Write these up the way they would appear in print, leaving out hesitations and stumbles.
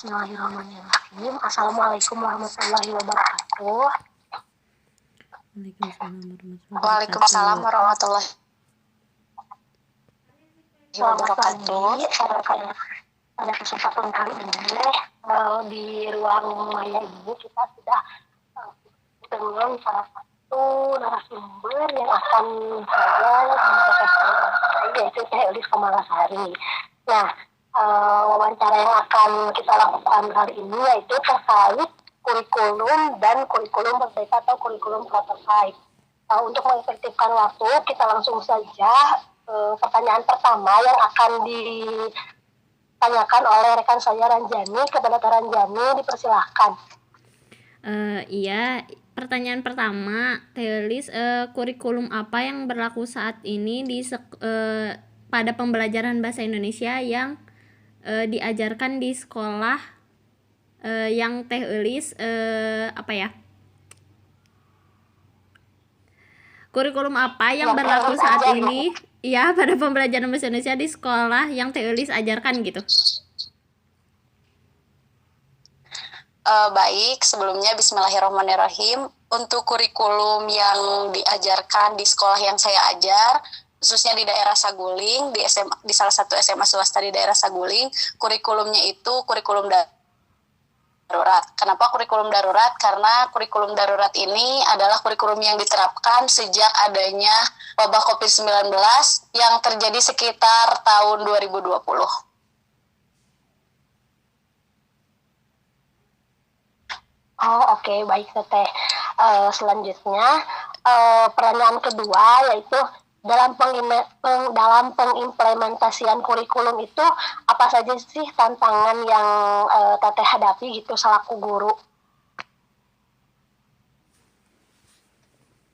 Bismillahirrahmanirrahim. Assalamualaikum warahmatullahi wabarakatuh. Waalaikumsalam warahmatullahi wabarakatuh. Pada kesempatan kali ini di ruang maya ibu kita sudah dengan salah satu narasumber yang akan saya yaitu Teh Elis Komalasari. Nah, wawancara yang akan kita lakukan hari ini yaitu terkait kurikulum dan kurikulum merdeka atau kurikulum prototype. Untuk mengefektifkan waktu, kita langsung saja pertanyaan pertama yang akan ditanyakan oleh rekan saya Ranjani. Kepada Ranjani, dipersilahkan. Iya, pertanyaan pertama, Telis, kurikulum apa yang berlaku saat ini pada pembelajaran bahasa Indonesia yang diajarkan di sekolah yang Teh Elis kurikulum apa yang berlaku saat ini ya pada pembelajaran bahasa Indonesia di sekolah yang Teh Elis ajarkan gitu. Baik, sebelumnya bismillahirrahmanirrahim. Untuk kurikulum yang diajarkan di sekolah yang saya ajar, khususnya di daerah Saguling, di salah satu SMA swasta di daerah Saguling, kurikulumnya itu kurikulum darurat. Kenapa kurikulum darurat? Karena kurikulum darurat ini adalah kurikulum yang diterapkan sejak adanya wabah COVID-19 yang terjadi sekitar tahun 2020. Oke, baik Teteh. Selanjutnya, pertanyaan kedua yaitu dalam pengimplementasian kurikulum itu apa saja sih tantangan yang Teteh hadapi gitu selaku guru?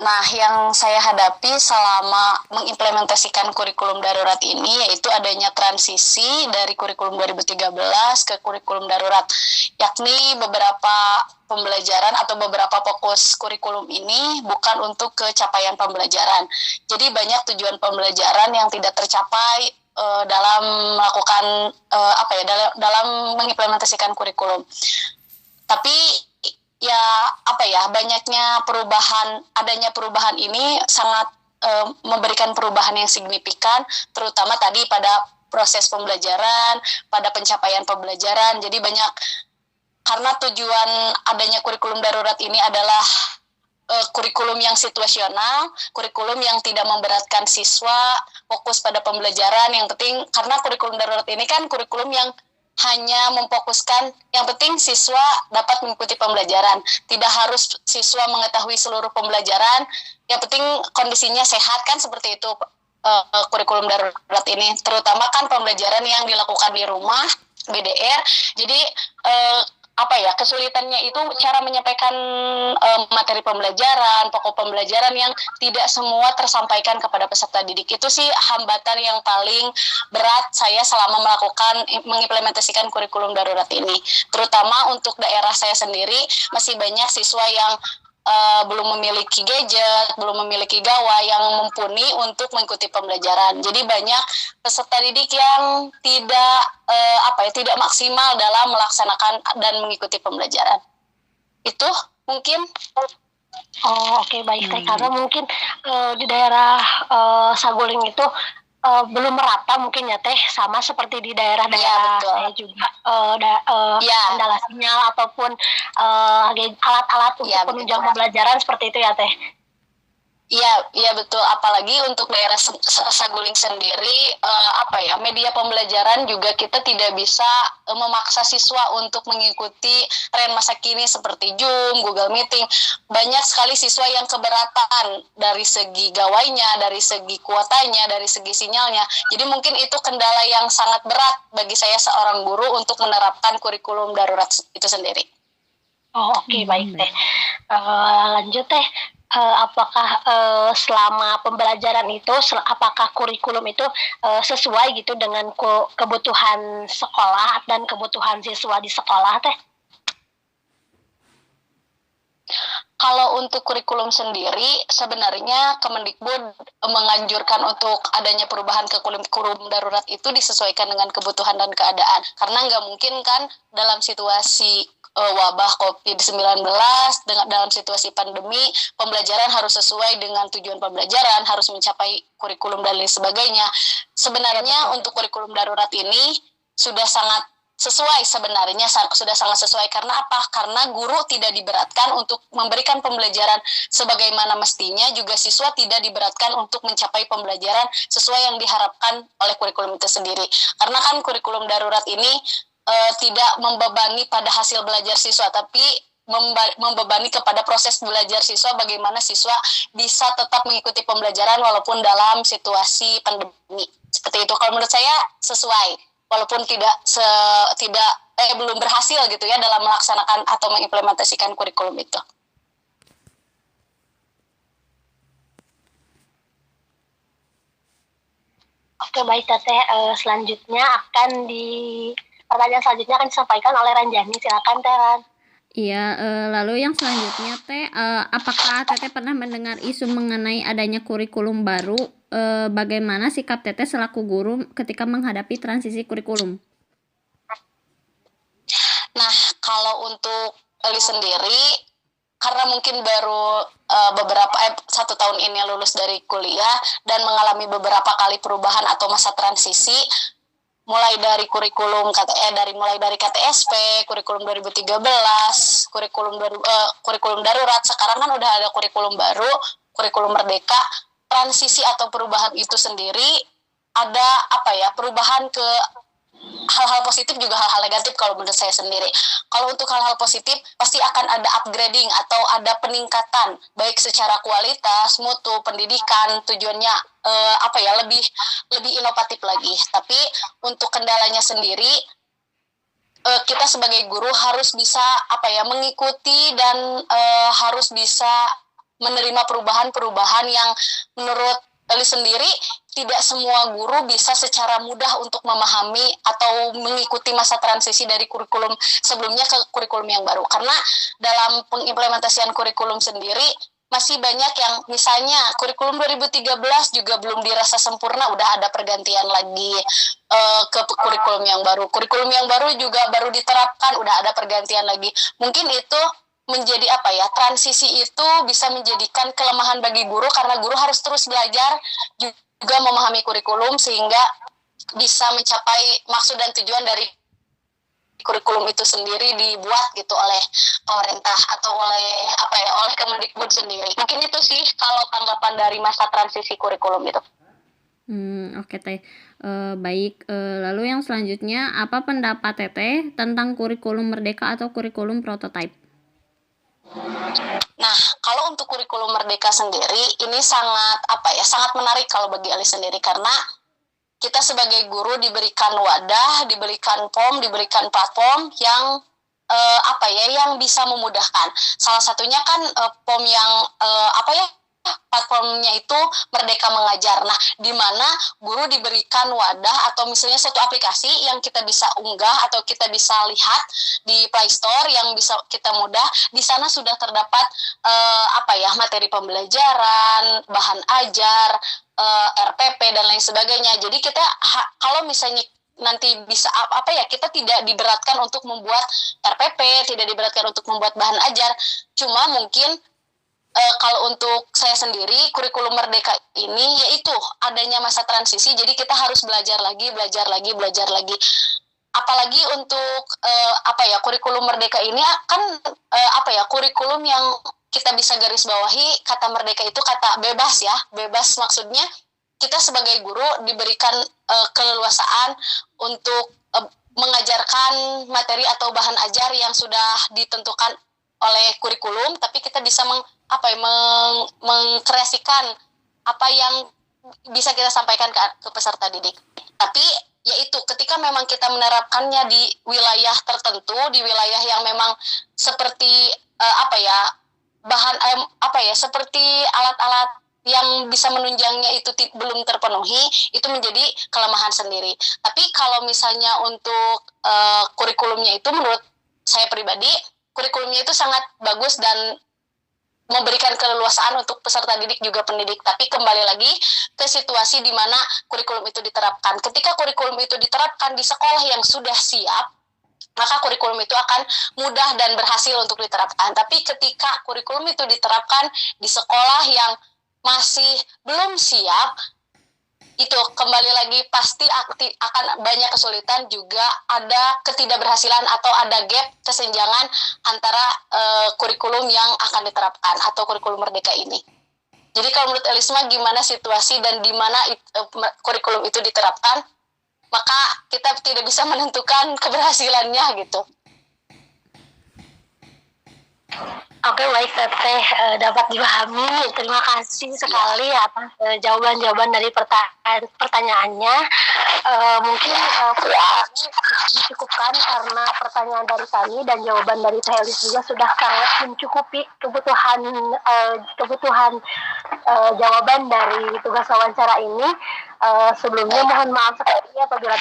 Nah, yang saya hadapi selama mengimplementasikan kurikulum darurat ini yaitu adanya transisi dari kurikulum 2013 ke kurikulum darurat, yakni beberapa pembelajaran atau beberapa fokus kurikulum ini bukan untuk capaian pembelajaran. Jadi banyak tujuan pembelajaran yang tidak tercapai dalam melakukan dalam mengimplementasikan kurikulum. Tapi adanya perubahan ini sangat memberikan perubahan yang signifikan, terutama tadi pada proses pembelajaran, pada pencapaian pembelajaran. Jadi banyak, karena tujuan adanya kurikulum darurat ini adalah kurikulum yang situasional, kurikulum yang tidak memberatkan siswa, fokus pada pembelajaran. Yang penting, karena kurikulum darurat ini kan kurikulum yang hanya memfokuskan yang penting siswa dapat mengikuti pembelajaran. Tidak harus siswa mengetahui seluruh pembelajaran, yang penting kondisinya sehat, kan seperti itu kurikulum darurat ini. Terutama kan pembelajaran yang dilakukan di rumah, BDR. Jadi kesulitannya itu cara menyampaikan materi pembelajaran, pokok pembelajaran yang tidak semua tersampaikan kepada peserta didik. Itu sih hambatan yang paling berat saya selama mengimplementasikan kurikulum darurat ini. Terutama untuk daerah saya sendiri, masih banyak siswa yang belum memiliki gadget, belum memiliki gawai yang mumpuni untuk mengikuti pembelajaran. Jadi banyak peserta didik yang tidak maksimal dalam melaksanakan dan mengikuti pembelajaran. Itu mungkin. Oke, baik Teh. Karena mungkin di daerah Saguling itu belum merata mungkin ya Teh, sama seperti di daerah-daerah saya juga kendala sinyal ataupun alat-alat untuk penunjang pembelajaran seperti itu ya Teh. Iya betul. Apalagi untuk daerah Saguling sendiri, media pembelajaran juga kita tidak bisa memaksa siswa untuk mengikuti tren masa kini seperti Zoom, Google Meeting. Banyak sekali siswa yang keberatan dari segi gawainya, dari segi kuotanya, dari segi sinyalnya. Jadi mungkin itu kendala yang sangat berat bagi saya seorang guru untuk menerapkan kurikulum darurat itu sendiri. Oke, baik Teh. Lanjut Teh. Apakah selama pembelajaran itu, apakah kurikulum itu sesuai gitu dengan kebutuhan sekolah dan kebutuhan siswa di sekolah Teh? Kalau untuk kurikulum sendiri, sebenarnya Kemendikbud menganjurkan untuk adanya perubahan ke kurikulum darurat itu disesuaikan dengan kebutuhan dan keadaan. Karena nggak mungkin kan dalam situasi wabah COVID-19, dalam situasi pandemi, pembelajaran harus sesuai dengan tujuan pembelajaran, harus mencapai kurikulum dan lain sebagainya. Sebenarnya untuk kurikulum darurat ini sudah sangat sesuai sebenarnya, sudah sangat sesuai. Karena apa? Karena guru tidak diberatkan untuk memberikan pembelajaran sebagaimana mestinya, juga siswa tidak diberatkan untuk mencapai pembelajaran sesuai yang diharapkan oleh kurikulum itu sendiri. Karena kan kurikulum darurat ini tidak membebani pada hasil belajar siswa, tapi membebani kepada proses belajar siswa, bagaimana siswa bisa tetap mengikuti pembelajaran walaupun dalam situasi pandemi. Seperti itu. Kalau menurut saya sesuai. Walaupun belum berhasil gitu ya dalam melaksanakan atau mengimplementasikan kurikulum itu. Oke, baik Teteh. Selanjutnya pertanyaan selanjutnya akan disampaikan oleh Ranjani. Silakan Teh Ran. Iya, lalu yang selanjutnya apakah Teteh pernah mendengar isu mengenai adanya kurikulum baru? Bagaimana sikap Teteh selaku guru ketika menghadapi transisi kurikulum? Nah, kalau untuk Eli sendiri, karena mungkin baru 1 tahun ini lulus dari kuliah dan mengalami beberapa kali perubahan atau masa transisi, mulai dari kurikulum mulai dari KTSP, kurikulum 2013, kurikulum darurat, sekarang kan udah ada kurikulum baru, kurikulum merdeka. Transisi atau perubahan itu sendiri ada perubahan ke hal-hal positif juga hal-hal negatif kalau menurut saya sendiri. Kalau untuk hal-hal positif pasti akan ada upgrading atau ada peningkatan baik secara kualitas, mutu, pendidikan, tujuannya lebih inovatif lagi. Tapi untuk kendalanya sendiri, kita sebagai guru harus bisa mengikuti dan harus bisa menerima perubahan-perubahan yang menurut Eli sendiri tidak semua guru bisa secara mudah untuk memahami atau mengikuti masa transisi dari kurikulum sebelumnya ke kurikulum yang baru. Karena dalam pengimplementasian kurikulum sendiri masih banyak yang misalnya kurikulum 2013 juga belum dirasa sempurna, udah ada pergantian lagi ke kurikulum yang baru. Kurikulum yang baru juga baru diterapkan, udah ada pergantian lagi. Mungkin itu menjadi transisi itu bisa menjadikan kelemahan bagi guru karena guru harus terus belajar juga memahami kurikulum sehingga bisa mencapai maksud dan tujuan dari kurikulum itu sendiri dibuat gitu oleh pemerintah atau oleh Kemendikbud sendiri. Mungkin itu sih kalau tanggapan dari masa transisi kurikulum itu. Oke Teh. Baik, lalu yang selanjutnya apa pendapat Teteh tentang kurikulum merdeka atau kurikulum prototype? Nah, kalau untuk kurikulum merdeka sendiri ini sangat sangat menarik kalau bagi Ali sendiri, karena kita sebagai guru diberikan wadah, diberikan diberikan platform yang yang bisa memudahkan. Salah satunya kan POM yang platformnya itu Merdeka Mengajar. Nah, di mana guru diberikan wadah atau misalnya satu aplikasi yang kita bisa unggah atau kita bisa lihat di Play Store yang bisa kita mudah. Di sana sudah terdapat materi pembelajaran, bahan ajar, RPP dan lain sebagainya. Jadi kita kalau misalnya nanti bisa kita tidak diberatkan untuk membuat RPP, tidak diberatkan untuk membuat bahan ajar. Cuma mungkin kalau untuk saya sendiri, kurikulum merdeka ini yaitu adanya masa transisi, jadi kita harus belajar lagi. Apalagi untuk kurikulum merdeka ini kan kurikulum yang kita bisa garis bawahi, kata merdeka itu kata bebas ya. Bebas maksudnya kita sebagai guru diberikan keleluasaan untuk mengajarkan materi atau bahan ajar yang sudah ditentukan oleh kurikulum, tapi kita bisa mengkreasikan apa yang bisa kita sampaikan ke peserta didik. Tapi yaitu ketika memang kita menerapkannya di wilayah tertentu, di wilayah yang memang seperti seperti alat-alat yang bisa menunjangnya itu belum terpenuhi, itu menjadi kelemahan sendiri. Tapi kalau misalnya untuk kurikulumnya itu menurut saya pribadi, kurikulumnya itu sangat bagus dan memberikan keleluasaan untuk peserta didik juga pendidik. Tapi kembali lagi ke situasi di mana kurikulum itu diterapkan. Ketika kurikulum itu diterapkan di sekolah yang sudah siap, maka kurikulum itu akan mudah dan berhasil untuk diterapkan. Tapi ketika kurikulum itu diterapkan di sekolah yang masih belum siap, itu kembali lagi pasti akan banyak kesulitan, juga ada ketidakberhasilan atau ada gap kesenjangan antara kurikulum yang akan diterapkan atau kurikulum merdeka ini. Jadi kalau menurut Elisma gimana situasi dan di mana kurikulum itu diterapkan, maka kita tidak bisa menentukan keberhasilannya gitu. Oke, baik Teteh, dapat dipahami. Terima kasih sekali atas jawaban-jawaban dari pertanyaannya. Mungkin dicukupkan karena pertanyaan dari kami dan jawaban dari Teh Elis juga sudah sangat mencukupi kebutuhan jawaban dari tugas wawancara ini. Sebelumnya mohon maaf sekali apabila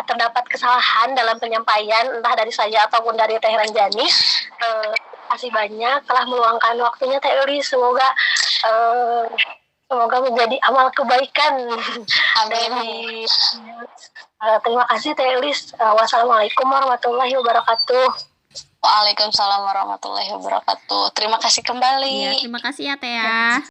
terdapat kesalahan dalam penyampaian entah dari saya ataupun dari Teh Ranjani. Terima kasih banyak telah meluangkan waktunya Teh Elis. Semoga menjadi amal kebaikan. Amin. Terima kasih Teh Elis. Wassalamualaikum warahmatullahi wabarakatuh. Waalaikumsalam warahmatullahi wabarakatuh. Terima kasih kembali. Iya, terima kasih ya Teh ya.